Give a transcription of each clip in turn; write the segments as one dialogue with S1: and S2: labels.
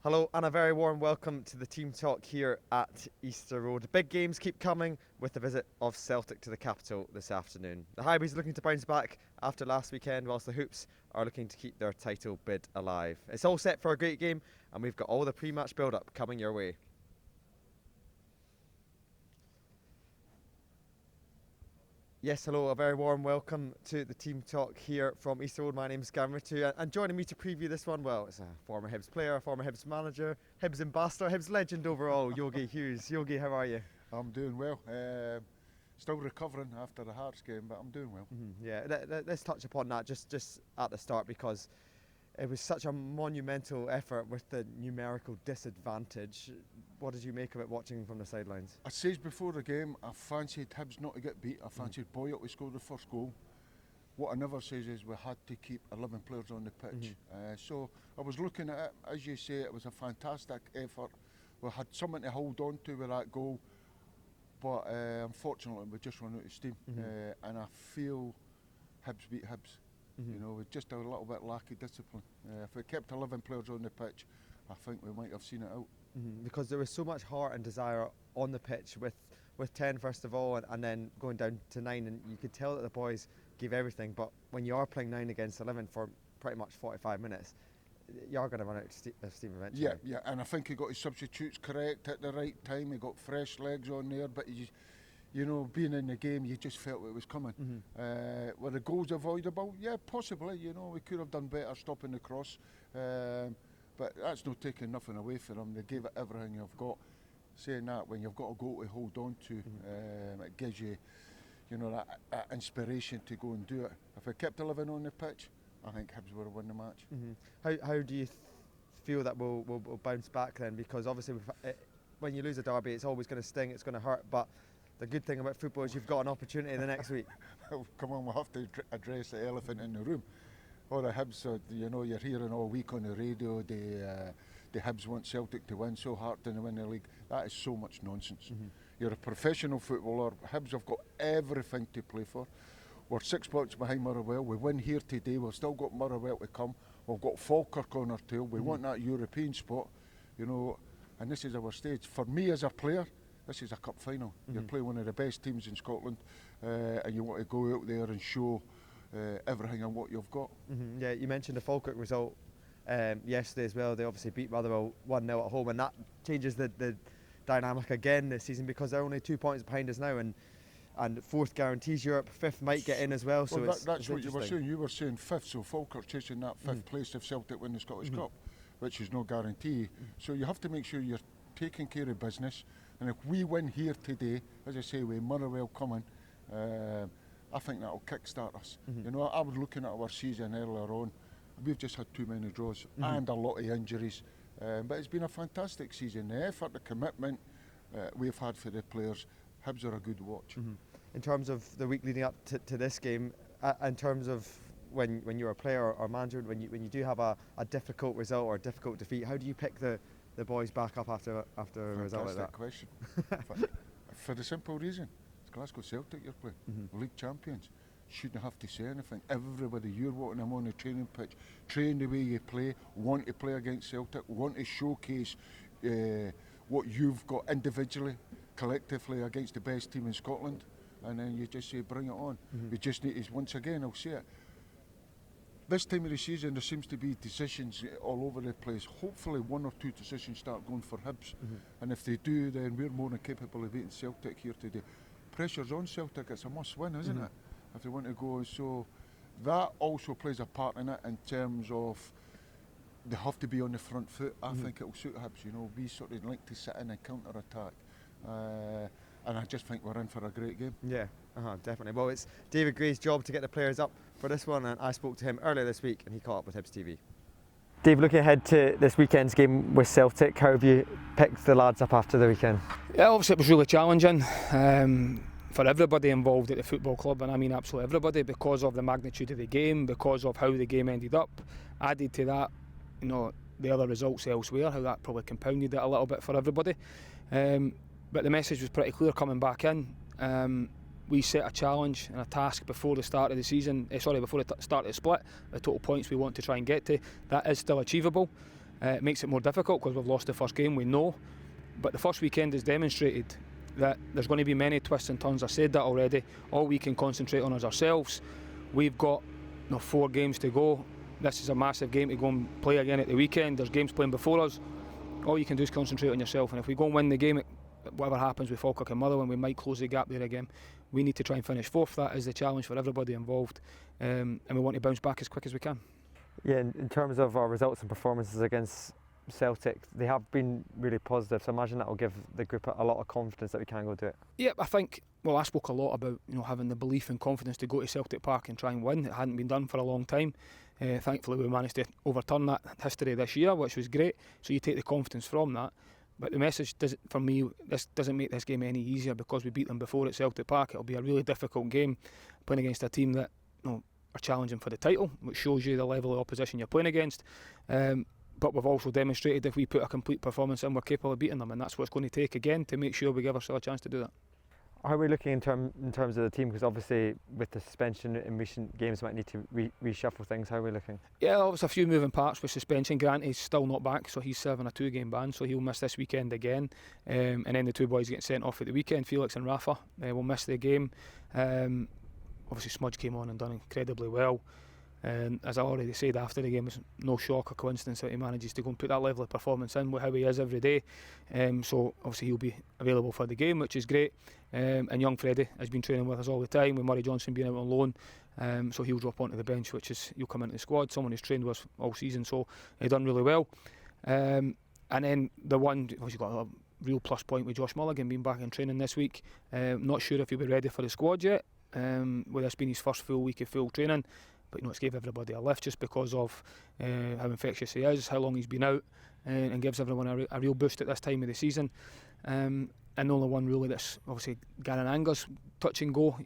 S1: Hello and a very warm welcome to the team talk here at Easter Road. Big games keep coming with the visit of Celtic to the capital this afternoon. The Hibees are looking to bounce back after last weekend, whilst the Hoops are looking to keep their title bid alive. It's all set for a great game and we've got all the pre-match build-up coming your way. Yes, hello, a very warm welcome to the team talk here from Easter Road. My name is Gavin Rittoo, and joining me to preview this one, well, it's a former Hibs player, a former Hibs manager, Hibs ambassador, Hibs legend overall, Yogi Hughes. Yogi, how are you?
S2: I'm doing well. Still recovering after the Hearts game, but I'm doing well.
S1: Let's touch upon that just at the start, because it was such a monumental effort with the numerical disadvantage. What did you make of it watching from the sidelines?
S2: I says before the game, I fancied Hibs not to get beat. I fancied Boyle to score the first goal. What I never says is we had to keep 11 players on the pitch. So I was looking at it, as you say, it was a fantastic effort. We had something to hold on to with that goal, but unfortunately we just run out of steam. And I feel Hibs beat Hibs. You know, with just a little bit lack of discipline. If we kept 11 players on the pitch, I think we might have seen it out.
S1: Because there was so much heart and desire on the pitch with 10 first of all, and then going down to 9, and you could tell that the boys gave everything. But when you are playing 9 against 11 for pretty much 45 minutes, you are going to run out of steam eventually.
S2: Yeah, and I think he got his substitutes correct at the right time. He got fresh legs on there, but you know, being in the game, you just felt it was coming. Were the goals avoidable? Yeah, possibly. You know, we could have done better stopping the cross, but that's not taking nothing away from them. They gave it everything you've got. Saying that, when you've got a goal to hold on to, it gives you, you know, that inspiration to go and do it. If we kept 11 on the pitch, I think Hibs would have won the match.
S1: How do you feel that we'll bounce back then? Because obviously, when you lose a derby, it's always going to sting, it's going to hurt, but the good thing about football is you've got an opportunity the next week.
S2: Well, come on, we'll have to address the elephant in the room. All the Hibs, you know, you're hearing all week on the radio, the Hibs want Celtic to win so hard to win the league. That is so much nonsense. You're a professional footballer. Hibs have got everything to play for. We're 6 points behind Motherwell. We win here today. We've still got Motherwell to come. We've got Falkirk on our tail. We want that European spot, you know, and this is our stage. For me as a player, this is a cup final. You're playing one of the best teams in Scotland, and you want to go out there and show everything on what you've got.
S1: Yeah, you mentioned the Falkirk result yesterday as well. They obviously beat Motherwell 1-0 at home, and that changes the dynamic again this season, because they're only 2 points behind us now, and fourth guarantees Europe, fifth might get in as well. So
S2: that's what you were saying. You were saying fifth, so Falkirk chasing that fifth place if Celtic win the Scottish Cup, which is no guarantee. So you have to make sure you're taking care of business. And if we win here today, as I say, with Motherwell coming, I think that'll kickstart us. You know, I was looking at our season earlier on. We've just had too many draws and a lot of injuries. But it's been a fantastic season. The effort, the commitment we've had for the players, Hibs are a good watch.
S1: In terms of the week leading up to this game, in terms of when you're a player or manager, when you do have a difficult result or a difficult defeat, how do you pick the boys back up after a result like that?
S2: Question. For the simple reason, it's Glasgow Celtic you're playing, league champions. Shouldn't have to say anything. Everybody, you're watching them on the training pitch, train the way you play, want to play against Celtic, want to showcase what you've got individually, collectively against the best team in Scotland, and then you just say bring it on. We just need to, once again, I'll say it, this time of the season there seems to be decisions all over the place. Hopefully 1 or 2 decisions start going for Hibs, and if they do, then we're more than capable of beating Celtic here today. Pressure's on Celtic, it's a must win, isn't it, if they want to go. So that also plays a part in it, in terms of they have to be on the front foot. I think it'll suit Hibs, you know, we sort of like to sit in and counter attack, and I just think we're in for a great game.
S1: Yeah, definitely. Well, it's David Gray's job to get the players up for this one, and I spoke to him earlier this week and he caught up with Hibs TV. Dave, looking ahead to this weekend's game with Celtic, how have you picked the lads up after the weekend?
S3: Yeah, obviously it was really challenging for everybody involved at the football club, and I mean absolutely everybody, because of the magnitude of the game, because of how the game ended up. Added to that, you know, the other results elsewhere, how that probably compounded it a little bit for everybody. But the message was pretty clear coming back in. We set a challenge and a task before the start of the season, before the start of the split, the total points we want to try and get to. That is still achievable. It makes it more difficult because we've lost the first game, we know. But the first weekend has demonstrated that there's going to be many twists and turns. I said that already. All we can concentrate on is ourselves. We've got 4 games to go. This is a massive game to go and play again at the weekend. There's games playing before us. All you can do is concentrate on yourself. And if we go and win the game, whatever happens with Falkirk and Motherwell, we might close the gap there again. We need to try and finish 4th. That is the challenge for everybody involved. And we want to bounce back as quick as we can.
S1: Yeah, in terms of our results and performances against Celtic, they have been really positive, so I imagine that will give the group a lot of confidence that we can go do it.
S3: Yeah, I think, I spoke a lot about having the belief and confidence to go to Celtic Park and try and win. It hadn't been done for a long time. Thankfully we managed to overturn that history this year, which was great, so you take the confidence from that. But the message for me, this doesn't make this game any easier because we beat them before at Celtic Park. It'll be a really difficult game playing against a team that are challenging for the title, which shows you the level of opposition you're playing against. But we've also demonstrated if we put a complete performance in, we're capable of beating them, and that's what it's going to take again to make sure we give ourselves a chance to do that.
S1: How are we looking in terms of the team? Because obviously with the suspension in recent games, we might need to reshuffle things. How are we looking?
S3: Yeah, there's a few moving parts with suspension. Grant is still not back, so he's serving a 2-game ban, so he'll miss this weekend again. And then the 2 boys get sent off at the weekend, Felix and Rafa. Will miss the game. Obviously Smudge came on and done incredibly well. And as I already said after the game, it's no shock or coincidence that he manages to go and put that level of performance in with how he is every day. So obviously he'll be available for the game, which is great. And young Freddie has been training with us all the time, with Murray Johnson being out on loan. So he'll drop onto the bench, he'll come into the squad. Someone who's trained with us all season, so he's done really well. And then the one, obviously got a real plus point with Josh Mulligan being back in training this week. Not sure if he'll be ready for the squad yet, with this being his first full week of full training. But it's gave everybody a lift just because of how infectious he is, how long he's been out, and gives everyone a real boost at this time of the season. And the only one really that's obviously Gavin Anger's touch and go.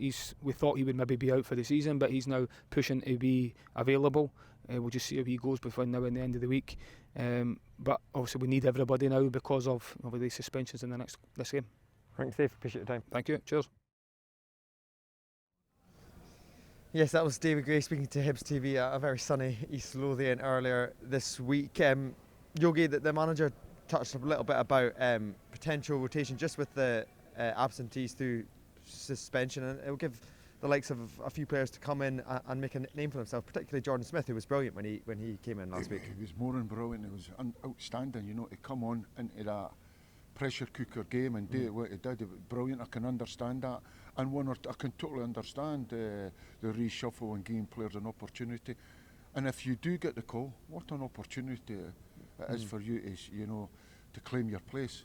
S3: We thought he would maybe be out for the season, but he's now pushing to be available. We'll just see how he goes between now and the end of the week. But obviously we need everybody now because of these suspensions in this game.
S1: Thanks, Dave. Appreciate your time.
S3: Thank you. Cheers.
S1: Yes, that was David Gray speaking to Hibs TV at a very sunny East Lothian earlier this week. Yogi, the manager, touched a little bit about potential rotation just with the absentees through suspension, and it will give the likes of a few players to come in and make a name for themselves, particularly Jordan Smith, who was brilliant when he came in last week.
S2: He was more than brilliant. It was outstanding, to come on into that pressure cooker game and do what he did. It was brilliant. I can understand that, and I can totally understand the reshuffle and giving players an opportunity. And if you do get the call, what an opportunity it is for you to claim your place.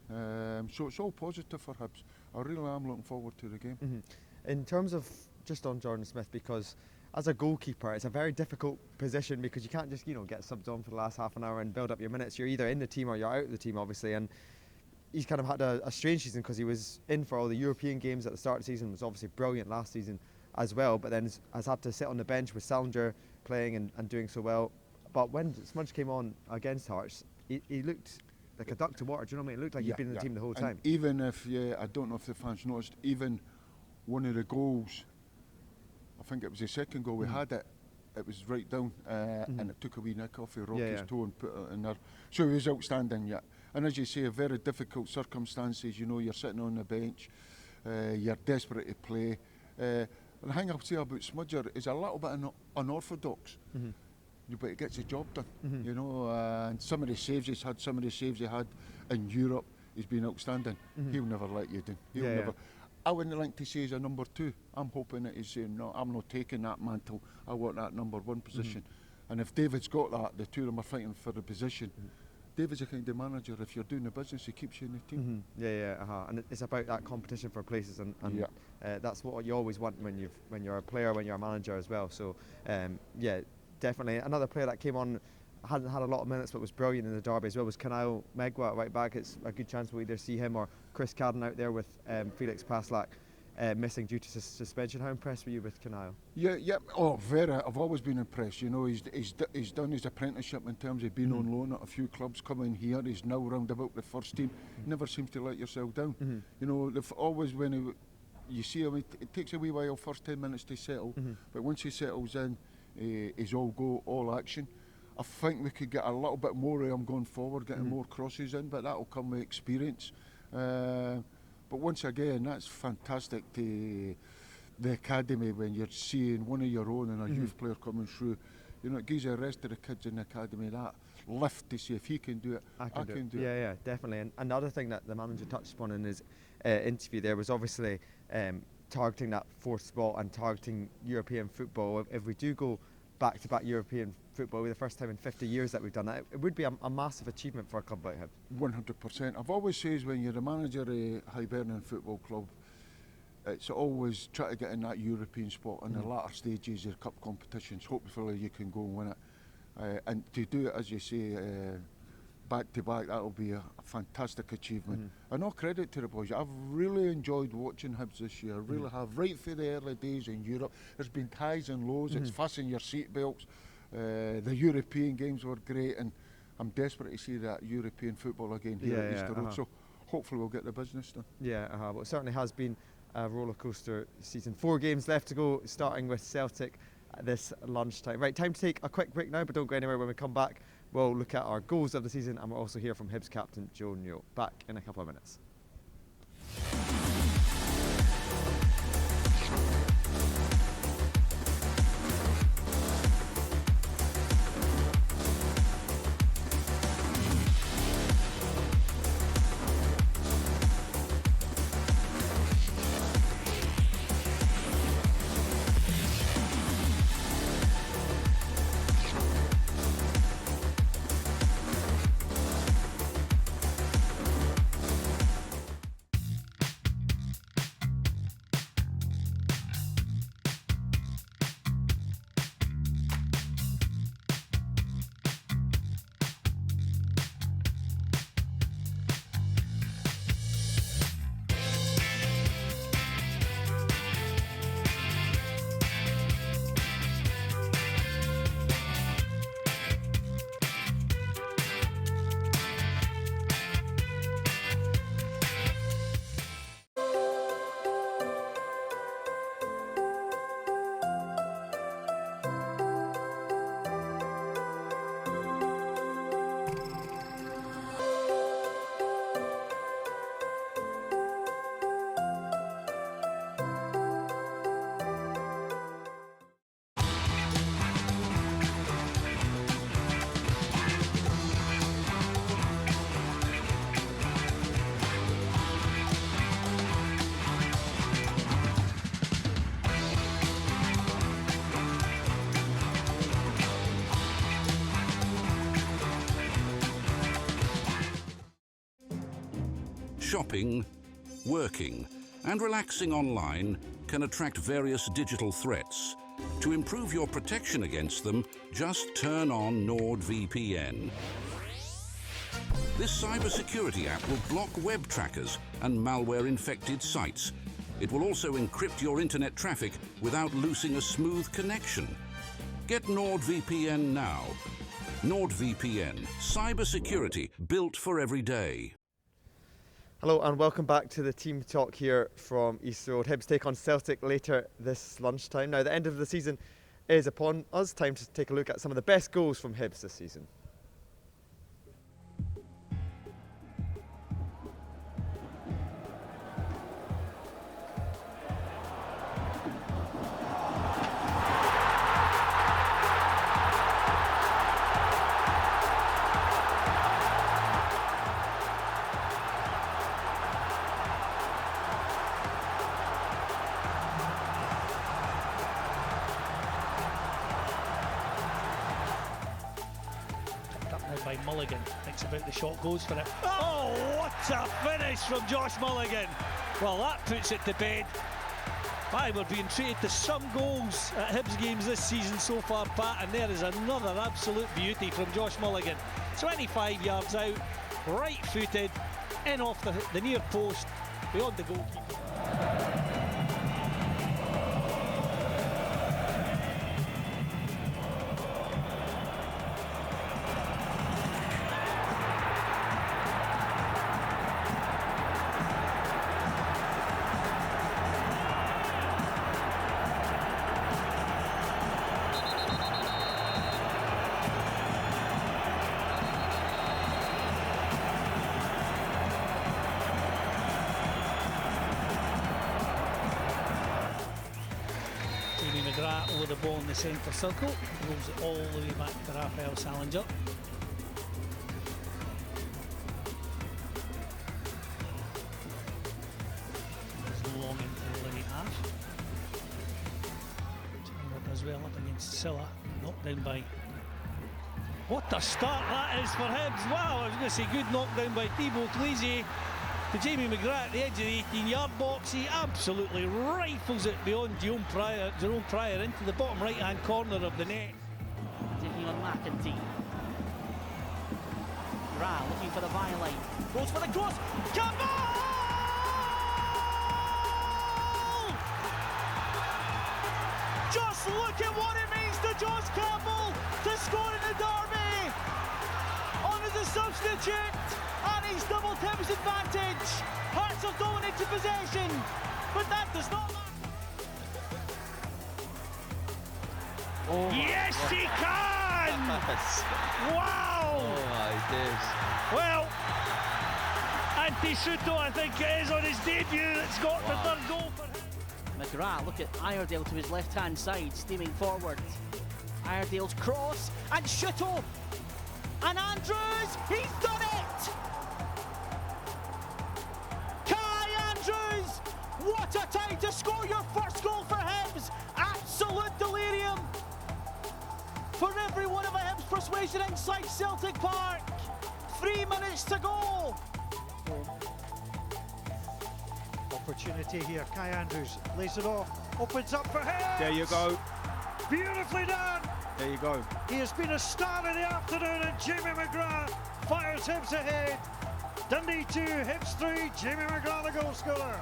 S2: So it's all positive for Hibs. I really am looking forward to the game.
S1: In terms of just on Jordan Smith, because as a goalkeeper, it's a very difficult position because you can't just get subbed on for the last half an hour and build up your minutes. You're either in the team or you're out of the team, obviously. And he's kind of had a strange season because he was in for all the European games at the start of the season, was obviously brilliant last season as well, but then has had to sit on the bench with Salinger playing and doing so well. But when Smudge came on against Hearts, he looked like a duck to water. Do you know what I mean? It looked like he'd been in the team the whole time.
S2: Even if, I don't know if the fans noticed, even one of the goals, I think it was the second goal we had it was right down and it took a wee nick off Rocky's toe and put it in there. So he was outstanding, And as you say, very difficult circumstances, you're sitting on the bench, you're desperate to play. And the thing I'll say about Smudger is a little bit unorthodox, but he gets the job done, and some of the saves he had in Europe, he's been outstanding. He'll never let you down. He'll never. I wouldn't like to say he's a number 2. I'm hoping that he's saying, no, I'm not taking that mantle. I want that number 1 position. And if David's got that, the two of them are fighting for the position. David's a kind of manager. If you're doing the business, he keeps you in the team.
S1: And it's about that competition for places, and that's what you always want when you're a player, when you're a manager as well. So definitely another player that came on, hadn't had a lot of minutes but was brilliant in the derby as well, was Kanail Megwa at right back. It's a good chance we'll either see him or Chris Cadden out there with Felix Paslak missing due to suspension. How impressed were you with Kanail?
S2: Oh, very. I've always been impressed. He's done his apprenticeship in terms of being on loan at a few clubs, coming here. He's now round about the first team. Never seems to let yourself down. They've always, when you see him, it takes a wee while, first 10 minutes to settle, but once he settles in, he's all go, all action. I think we could get a little bit more of them going forward, getting more crosses in, but that'll come with experience. But once again, that's fantastic to the academy when you're seeing one of your own and a youth player coming through. You know, it gives the rest of the kids in the academy that lift to see if he can do it, I can do it.
S1: Yeah, definitely. And another thing that the manager touched upon in his interview there was obviously targeting that fourth spot and targeting European football. If we do go back-to-back European football, it'll be the first time in 50 years that we've done that. It would be a massive achievement for a club like Hibs.
S2: 100%. I've always said when you're the manager of Hibernian Football Club, it's always try to get in that European spot in the latter stages of cup competitions. Hopefully you can go and win it. And to do it, as you say, back to back, that'll be a fantastic achievement. And all credit to the boys. I've really enjoyed watching Hibs this year, really have. Right through the early days in Europe, there's been highs and lows, it's fasten your seatbelts. The European games were great, and I'm desperate to see that European football again here at Easter Road. So hopefully we'll get the business done.
S1: Well, it certainly has been a roller coaster season. 4 games left to go, starting with Celtic this lunchtime. Right, time to take a quick break now, but don't go anywhere. When we come back, we'll look at our goals of the season, and we'll also hear from Hibs captain Joe Newell. Back in a couple of minutes.
S4: Shopping, working, and relaxing online can attract various digital threats. To improve your protection against them, just turn on NordVPN. This cybersecurity app will block web trackers and malware-infected sites. It will also encrypt your internet traffic without losing a smooth connection. Get NordVPN now. NordVPN, cybersecurity built for every day.
S1: Hello and welcome back to the team talk here from Easter Road. Hibs take on Celtic later this lunchtime. Now the end of the season is upon us. Time to take a look at some of the best goals from Hibs this season.
S5: By Mulligan, thinks about the shot, goes for it. Oh, what a finish from Josh Mulligan. Well, that puts it to bed. Aye, we're being treated to some goals at Hibs games this season so far, Pat, and there is another absolute beauty from Josh Mulligan. 25 yards out, right-footed, in off the near post, beyond the goalkeeper. Jamie McGrath over the ball in the centre circle, rolls it all the way back to Raphael Salinger. Long into the limit half. Taylor does well up against Silla, knocked down by. What a start that is for Hibs! Wow, I was going to say good knockdown by Thibaut Clézy to Jamie McGrath at the edge of the 18-yard box. He absolutely rifles it beyond Jerome Pryor into the bottom right-hand corner of the net.
S6: Taking on McEntee. Ra looking for the byline. Goes for the cross. Campbell! Just look at what it means to Josh Campbell to score in the derby. On as a substitute, and he's doubled Hibs' advantage. Hearts have dominated possession, but that does not matter.
S5: Oh yes, he can! Wow!
S1: Oh my days.
S5: Well, Anti-Suto, I think it is on his debut, that's got the third goal for him.
S6: McGrath, look at Iredale to his left-hand side, steaming forward. Iredale's cross, and Shuto, and Andrews, he's done it! Kai Andrews, what a time to score your first goal for Hibs! Absolute delirium for every one of a Hibs persuasion inside Celtic Park. 3 minutes to go.
S7: Opportunity here, Kai Andrews lays it off, opens up for him.
S8: There you go.
S7: Beautifully done.
S8: There you go.
S7: He has been a star in the afternoon, and Jamie McGrath fires Hibs ahead. Dundee 2, Hibs 3, Jamie McGrath the goal scorer.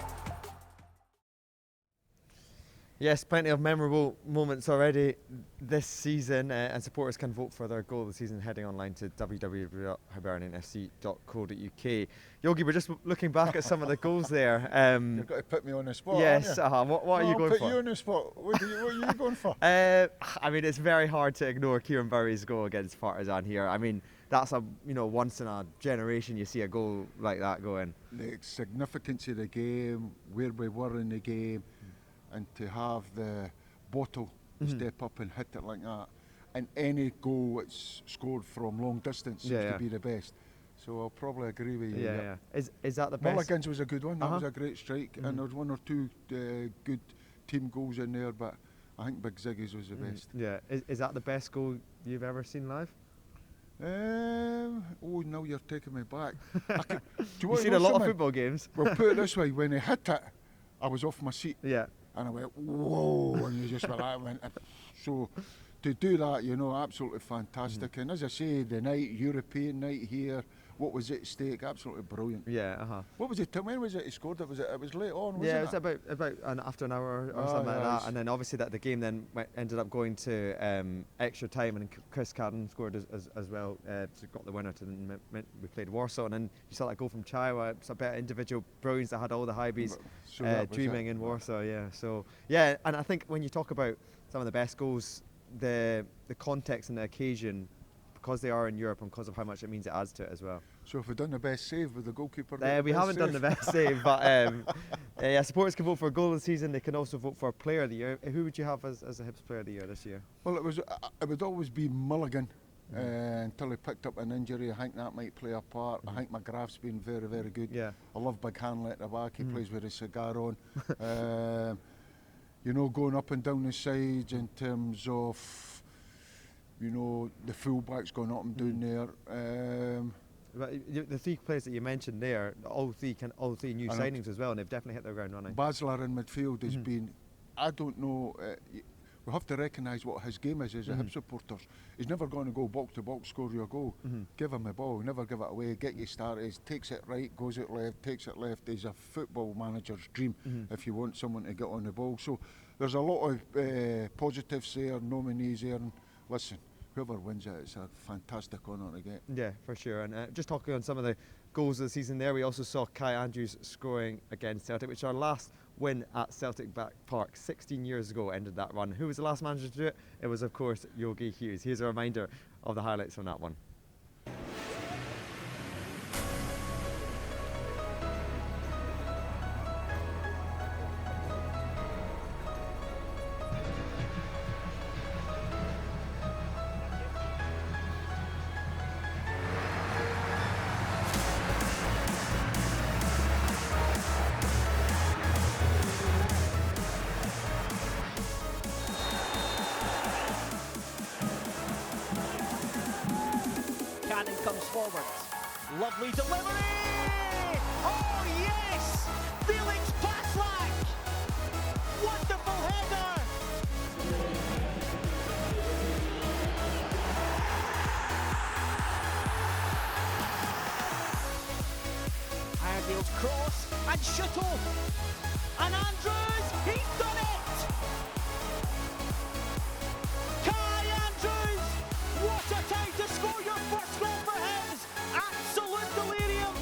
S1: Yes, plenty of memorable moments already this season, and supporters can vote for their goal of the season heading online to www.hibernianfc.co.uk. Yogi, we're just looking back at some of the goals there.
S2: You've got to put me on the spot.
S1: Yes,
S2: haven't you?
S1: what are you
S2: I'll
S1: going
S2: put
S1: for?
S2: you on the spot. What are you going for?
S1: I mean, it's very hard to ignore Kieran Burry's goal against Partizan here. I mean, that's a once in a generation you see a goal like that go in.
S2: The significance of the game, where we were in the game, and to have the bottle step up and hit it like that, and any goal that's scored from long distance seems to be the best. So I'll probably agree with you.
S1: Yeah. Is that the best?
S2: Mulligan's was a good one. That was a great strike, and there was one or two good team goals in there, but I think Big Ziggy's was the best.
S1: Yeah. Is that the best goal you've ever seen live?
S2: Oh, now you're taking me back.
S1: You've seen a lot of football games.
S2: Well, put it this way: when he hit it, I was off my seat.
S1: Yeah.
S2: And I went, whoa, and you just went, so to do that, absolutely fantastic. And as I say, the night, European night here, what was at stake? Absolutely brilliant.
S1: Yeah.
S2: What was it? When was it he scored? It was late on, wasn't it?
S1: Yeah, it was about after an hour or something like that. And then obviously the game then ended up going to extra time, and Chris Cadden scored as well. So got the winner. We played Warsaw, and then you saw that goal from Chaiwa. It's a bit of individual brilliance that had all the Hibees dreaming in Warsaw. Yeah. So yeah, and I think when you talk about some of the best goals, the context and the occasion, because they are in Europe and because of how much it means, it adds to it as well.
S2: So if we've done the best save with the goalkeeper,
S1: we haven't done the best save, but yeah, supporters can vote for a goal of the season. They can also vote for player of the year. Who would you have as a Hibs player of the year this year?
S2: Well, it would always be Mulligan until he picked up an injury. I think that might play a part. I think McGrath's been very, very good.
S1: Yeah.
S2: I love Big Hanley at the back. He plays with a cigar on. Going up and down the sides in terms of the fullbacks going up and down there.
S1: The three players that you mentioned there, all three new signings as well, and they've definitely hit their ground running.
S2: Basler in midfield has been, I don't know, we have to recognise what his game is as a Hibs supporters. He's never going to go box to box, score your goal. Give him the ball, never give it away, get you started, takes it right, goes it left, takes it left. He's a football manager's dream if you want someone to get on the ball. So there's a lot of positives there, nominees there, and listen, whoever wins it, it's a fantastic honour to get.
S1: Yeah, for sure. And just talking on some of the goals of the season there, we also saw Kai Andrews scoring against Celtic, which our last win at Celtic Park 16 years ago ended that run. Who was the last manager to do it? It was, of course, Yogi Hughes. Here's a reminder of the highlights from that one.
S6: forward. Lovely delivery! Oh yes! Felix Paslak! Wonderful header! Iredale's cross and Schüttel! And Andrews, he's done it! Kai Andrews! What a time to score your first goal for Hibs! Absolute delirium!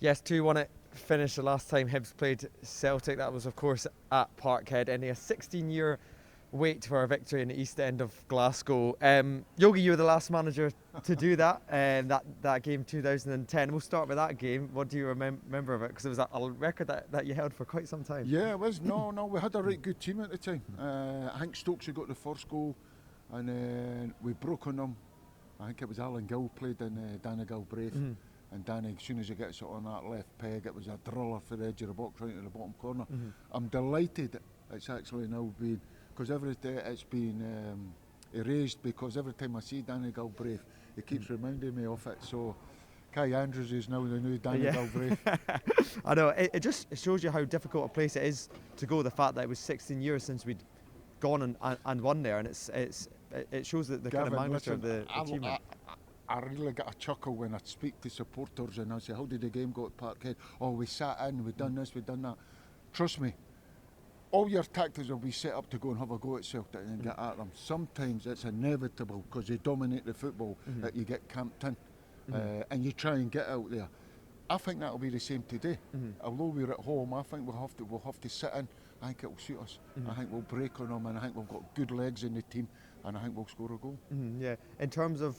S1: Yes, 2-1 it finished the last time Hibs played Celtic. That was, of course, at Parkhead, ending a 16-year wait for a victory in the East End of Glasgow. Yogi, you were the last manager to do that, that game 2010. We'll start with that game. What do you remember of it? Because it was a record that you held for quite some time.
S2: Yeah, it was. No, we had a right good team at the time. I think Stokes had got the first goal, and then we broke on them. I think it was Alan Gill played in Danny Galbraith. And Danny, as soon as he gets it on that left peg, it was a driller for the edge of the box right in the bottom corner. I'm delighted it's actually now been, because every day it's been erased, because every time I see Danny Galbraith, he keeps reminding me of it. So Kai Andrews is now the new Danny Galbraith.
S1: I know, it just shows you how difficult a place it is to go, the fact that it was 16 years since we'd gone and won there, and it shows that the
S2: Gavin,
S1: kind of magnitude
S2: listen,
S1: of the achievement.
S2: I really get a chuckle when I speak to supporters and I say, how did the game go at Parkhead? Oh, we sat in, we've done this, we've done that. Trust me, all your tactics will be set up to go and have a go at Celtic and get at them. Sometimes it's inevitable, because they dominate the football, that you get camped in and you try and get out there. I think that'll be the same today. Although we're at home, I think we'll have to sit in. I think it'll suit us. I think we'll break on them, and I think we've got good legs in the team, and I think we'll score a goal.
S1: Yeah, in terms of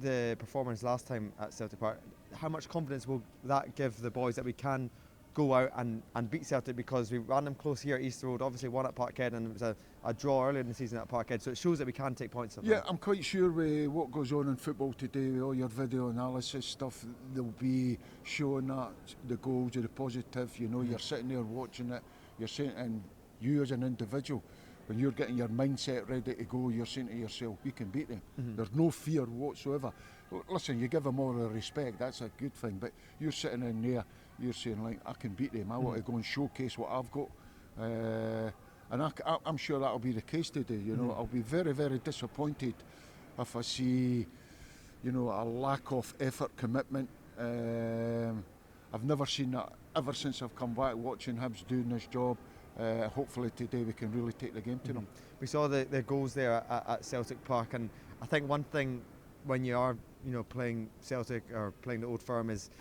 S1: the performance last time at Celtic Park, how much confidence will that give the boys that we can go out and beat Celtic? Because we ran them close here at Easter Road, obviously won at Parkhead, and it was a draw earlier in the season at Parkhead, so it shows that we can take points off them.
S2: I'm quite sure with what goes on in football today, with all your video analysis stuff, they'll be showing that the goals are the positive. You know, you're sitting there watching it, you're saying, and you as an individual, when you're getting your mindset ready to go, you're saying to yourself, we can beat them. There's no fear whatsoever. Listen, you give them all the respect, that's a good thing, but you're sitting in there, you're saying, like, I can beat them, I want to go and showcase what I've got. And I'm sure that'll be the case today. You know, I'll be very, very disappointed if I see, you know, a lack of effort, commitment. I've never seen that ever since I've come back watching Hibs doing this job. Hopefully today we can really take the game to them.
S1: We saw the goals there at Celtic Park, and I think one thing when you are, you know, playing Celtic or playing the Old Firm is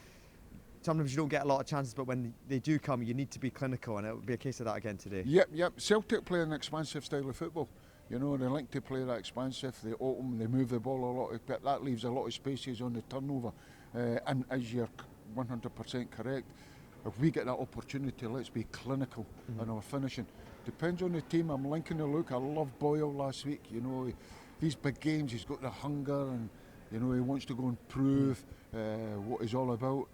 S1: sometimes you don't get a lot of chances, but when they do come, you need to be clinical, and it will be a case of that again today.
S2: Yep. Celtic play an expansive style of football. You know, they like to play that expansive, they open, they move the ball a lot, but that leaves a lot of spaces on the turnover. And as you're 100% correct, if we get that opportunity, let's be clinical in our finishing. Depends on the team. I'm liking the look. I love Boyle last week. You know, these big games, he's got the hunger, and you know, he wants to go and prove what he's all about.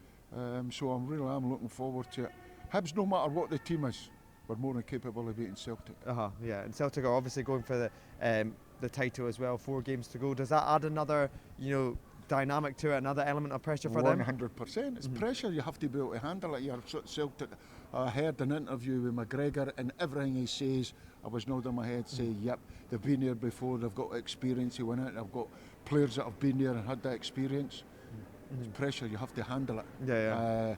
S2: So I'm looking forward to it. Hibs, no matter what the team is, we're more than capable of beating Celtic.
S1: Yeah, and Celtic are obviously going for the title as well. 4 games to go. Does that add another, you know, dynamic to it, another element of pressure for them?
S2: 100%. It's pressure. You have to be able to handle it. You're Celtic. I heard an interview with McGregor, and everything he says, I was nodding my head, say, yep, they've been here before, they've got experience, he went out, they've got players that have been there and had that experience. It's pressure, you have to handle it.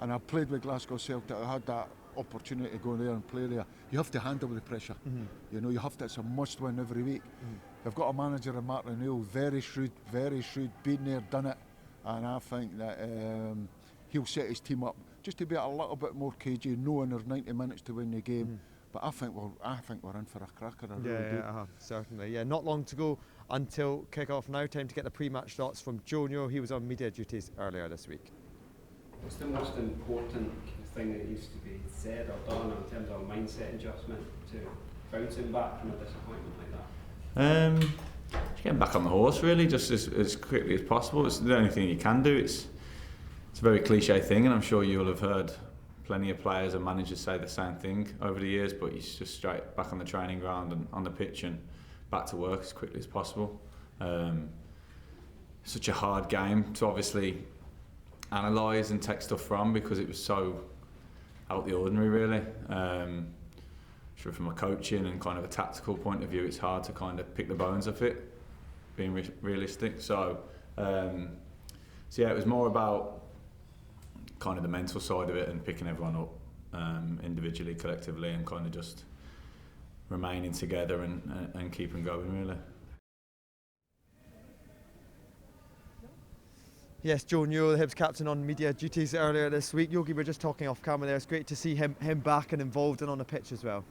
S2: And I've played with Glasgow Celtic, I had that opportunity to go there and play there. You have to handle the pressure. You know, you have to, it's a must win every week. They've got a manager in Martin O'Neill, very shrewd, been there, done it. and I think that he'll set his team up just to be a little bit more cagey, knowing there's 90 minutes to win the game. But I think we're in for a cracker. I really do.
S1: Certainly. Yeah, not long to go until kick-off now. Time to get the pre-match thoughts from Joe Newell. He was on media duties earlier this week.
S8: What's the most important thing that needs to be said or done in terms of a mindset adjustment to bouncing back from a disappointment like that?
S9: Just getting back on the horse, really, just as quickly as possible. It's the only thing you can do. It's a very cliche thing, and I'm sure you'll have heard plenty of players and managers say the same thing over the years, but it's just straight back on the training ground and on the pitch and back to work as quickly as possible. Such a hard game to obviously analyse and take stuff from, because it was so out the ordinary, really. Sure, from a coaching and kind of a tactical point of view, it's hard to kind of pick the bones of it, being realistic. So yeah, it was more about kind of the mental side of it and picking everyone up individually, collectively, and kind of just remaining together and keeping going, really.
S1: Yes, Joe Newell, the Hibs captain, on media duties earlier this week. Yogi, we're just talking off camera there. It's great to see him back and involved and on the pitch as well.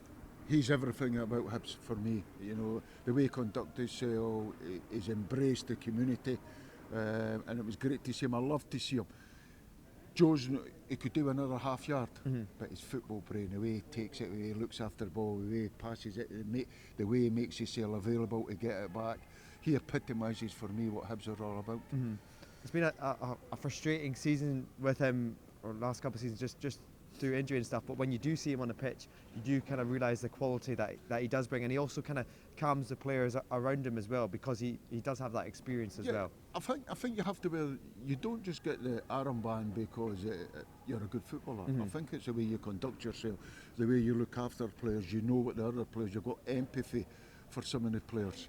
S2: He's everything about Hibs for me. You know, the way he conducts himself, he's embraced the community, and it was great to see him. I love to see him. Joe's, he could do another half yard, but his football brain, the way he takes it, the way he looks after the ball, the way he passes it, the way he makes himself available to get it back, he epitomises for me what Hibs are all about.
S1: It's been a frustrating season with him, or last couple of seasons, just through injury and stuff, but when you do see him on the pitch, you do kind of realise the quality that he does bring, and he also kind of calms the players around him as well, because he does have that experience as well.
S2: I think you have to be, you don't just get the armband because you're a good footballer. I think it's the way you conduct yourself, the way you look after players, you know what the other players, you've got empathy for some of the players.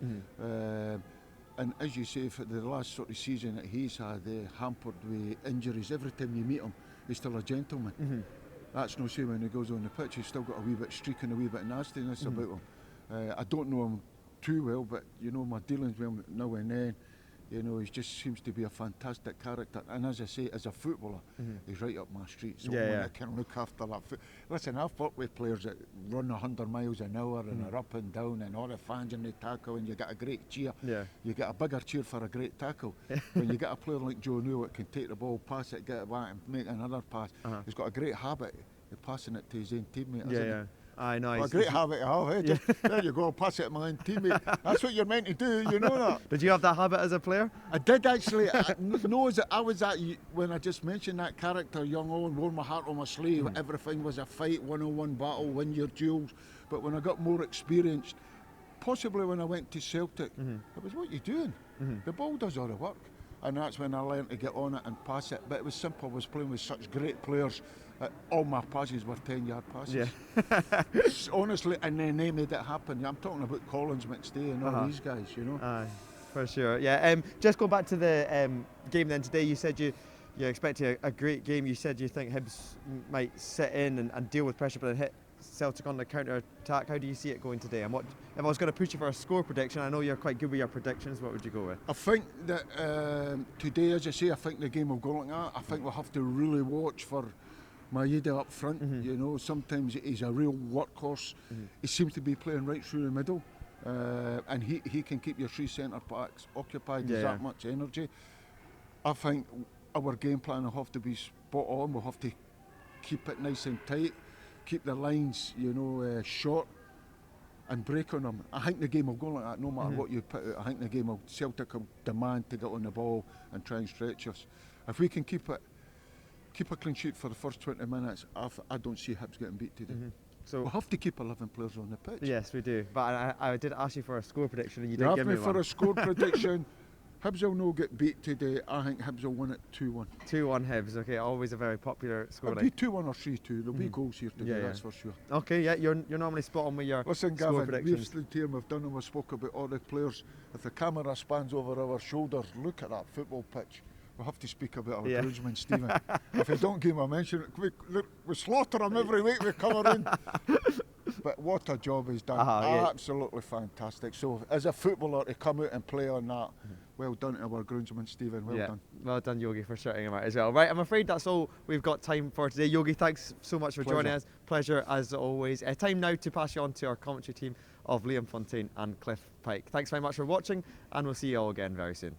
S2: And as you say, for the last sort of season that he's had, hampered with injuries, every time you meet him, he's still a gentleman. That's no say when he goes on the pitch, he's still got a wee bit streak and a wee bit nastiness about him. I don't know him too well, but you know, my dealings with him now and then, you know, he just seems to be a fantastic character. And as I say, as a footballer, he's right up my street. So I can look after that. Listen, I've worked with players that run 100 miles an hour and are up and down, and all the fans in the tackle, and you get a great cheer. You get a bigger cheer for a great tackle. When you get a player like Joe Newell that can take the ball, pass it, get it back, and make another pass, he's got a great habit of passing it to his own teammate, hasn't he?
S1: I know.
S2: A great habit to have, eh? Just, there you go, pass it to my own teammate. That's what you're meant to do, you know that.
S1: Did you have that habit as a player?
S2: I did actually. I was at, when I just mentioned that character, young Owen, wore my heart on my sleeve. Everything was a fight, one-on-one battle, win your duels. But when I got more experienced, possibly when I went to Celtic, it was what you're doing. The ball does all the work. And that's when I learned to get on it and pass it. But it was simple. I was playing with such great players. All my passes were 10-yard passes. Honestly, and then they made it happen. I'm talking about Collins, McStay and all these guys, you know.
S1: For sure, yeah. Just going back to the game then today, you said you're expecting a great game. You said you think Hibs might sit in and deal with pressure, but then hit Celtic on the counter-attack. How do you see it going today? And what, if I was going to push you for a score prediction, I know you're quite good with your predictions, what would you go with?
S2: I think that today, as I say, I think the game will go like that. I think we'll have to really watch for Maeda up front. You know, sometimes he's a real workhorse. He seems to be playing right through the middle, and he can keep your three centre backs occupied. There's that much energy. I think our game plan will have to be spot on. We'll have to keep it nice and tight, keep the lines, you know, short, and break on them. I think the game will go like that no matter what you put out. I think the game will, Celtic will demand to get on the ball and try and stretch us. If we can keep a clean sheet for the first 20 minutes, I don't see Hibs getting beat today. So we'll have to keep 11 players on the pitch.
S1: Yes, we do. But I did ask you for a score prediction and you
S2: didn't
S1: give me one.
S2: For a score prediction. Hibs will no get beat today. I think Hibs will win it 2-1.
S1: 2-1 Hibs, okay. Always a very popular score.
S2: It'll be 2-1 or 3-2. There'll be goals here today, that's for sure.
S1: Okay, yeah, you're normally spot on with your
S2: Listen,
S1: score
S2: Gavin,
S1: predictions.
S2: we've stood here and we've done and we've spoke about all the players. If the camera spans over our shoulders, look at that football pitch. We'll have to speak about our groundsman, Stephen. If we don't give him a mention, we slaughter him every week we come around. But what a job he's done. Absolutely fantastic. So as a footballer to come out and play on that, well done to our groundsman, Stephen. Well done.
S1: Well done, Yogi, for shouting him out as well. Right, I'm afraid that's all we've got time for today. Yogi, thanks so much for joining us. Pleasure as always. Time now to pass you on to our commentary team of Liam Fontaine and Cliff Pike. Thanks very much for watching, and we'll see you all again very soon.